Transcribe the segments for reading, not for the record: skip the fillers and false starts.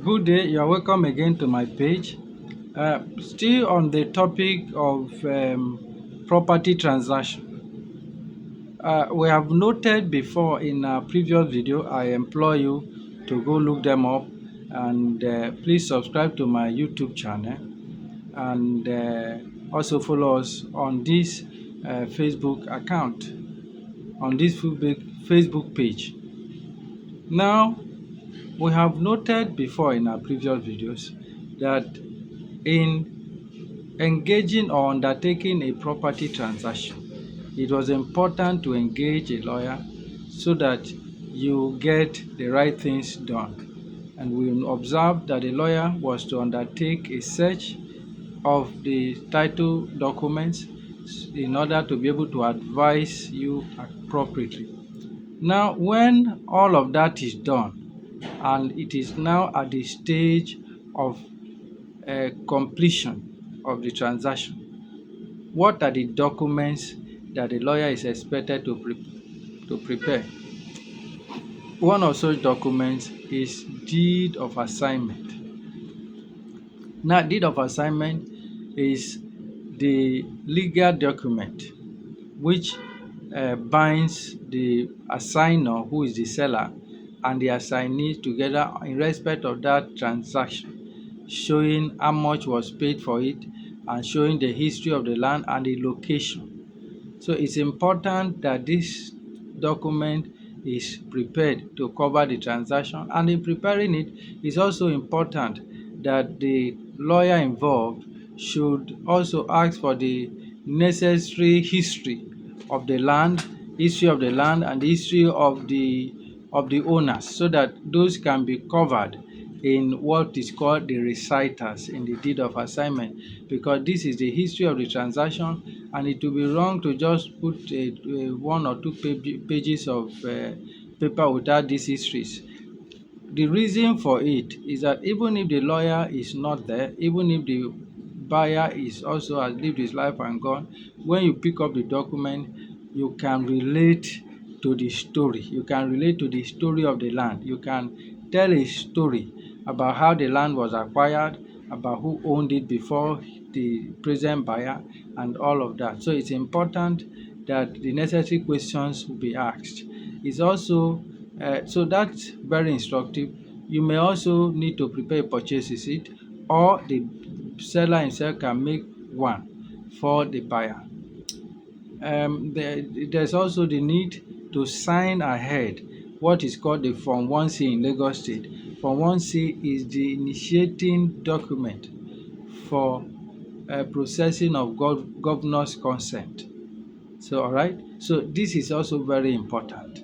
Good day, you are welcome again to my page. Still on the topic of property transaction. We have noted before in our previous video, I implore you to go look them up and please subscribe to my YouTube channel and also follow us on this Facebook account, on this Facebook page. Now, we have noted before in our previous videos that in engaging or undertaking a property transaction, it was important to engage a lawyer so that you get the right things done. And we observed that the lawyer was to undertake a search of the title documents in order to be able to advise you appropriately. Now, when all of that is done and it is now at the stage of completion of the transaction, what are the documents that the lawyer is expected to prepare? One of such documents is deed of assignment. Now, deed of assignment is the legal document which binds the assigner, who is the seller, and the assignee together in respect of that transaction, showing how much was paid for it and showing the history of the land and the location. So it's important that this document is prepared to cover the transaction, and in preparing it, it's also important that the lawyer involved should also ask for the necessary history of the land, and the history of the owners, so that those can be covered in what is called the reciters in the deed of assignment, because this is the history of the transaction, and it will be wrong to just put one or two pages of paper without these histories. The reason for it is that even if the lawyer is not there, even if the buyer is also has lived his life and gone, when you pick up the document, you can relate to the story. You can relate to the story of the land. You can tell a story about how the land was acquired, about who owned it before the present buyer, and all of that. So it's important that the necessary questions will be asked. It's also so that's very instructive. You may also need to prepare a purchase receipt, or the seller himself can make one for the buyer. There's also the need to sign ahead what is called the Form 1C in Lagos State. Form 1C is the initiating document for processing of governor's consent. So, all right. So, this is also very important.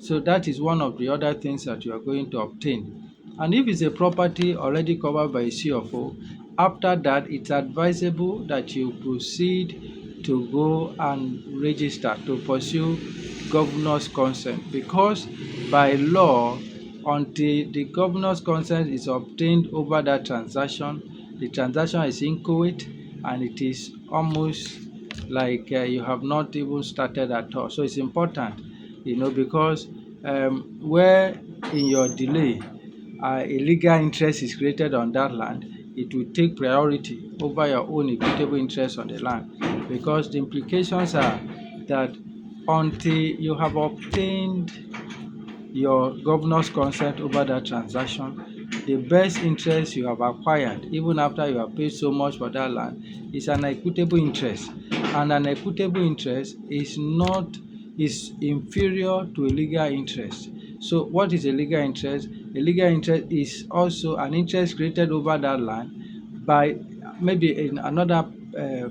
So, that is one of the other things that you are going to obtain. And if it's a property already covered by a CFO, after that, it's advisable that you proceed to go and register to pursue governor's consent, because by law, until the governor's consent is obtained over that transaction, the transaction is inchoate and it is almost like you have not even started at all. So it's important, because where in your delay a legal interest is created on that land, it will take priority over your own equitable interest on the land, because the implications are that until you have obtained your governor's consent over that transaction, the best interest you have acquired, even after you have paid so much for that land, is an equitable interest. And an equitable interest is inferior to a legal interest. So what is a legal interest? A legal interest is also an interest created over that land by maybe another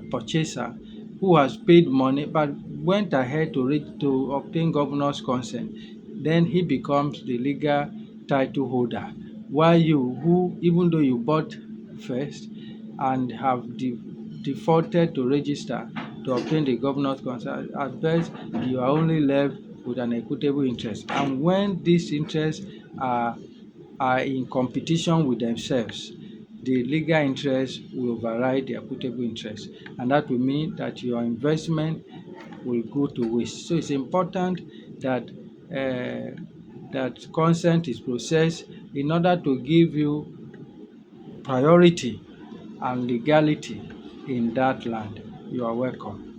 purchaser who has paid money but went ahead to obtain governor's consent. Then he becomes the legal title holder, while you, who even though you bought first and have defaulted to register to obtain the governor's consent, at best you are only left with an equitable interest. And when these interests are in competition with themselves, the legal interest will override the equitable interest, and that will mean that your investment will go to waste. So it's important that consent is processed in order to give you priority and legality in that land. You are welcome.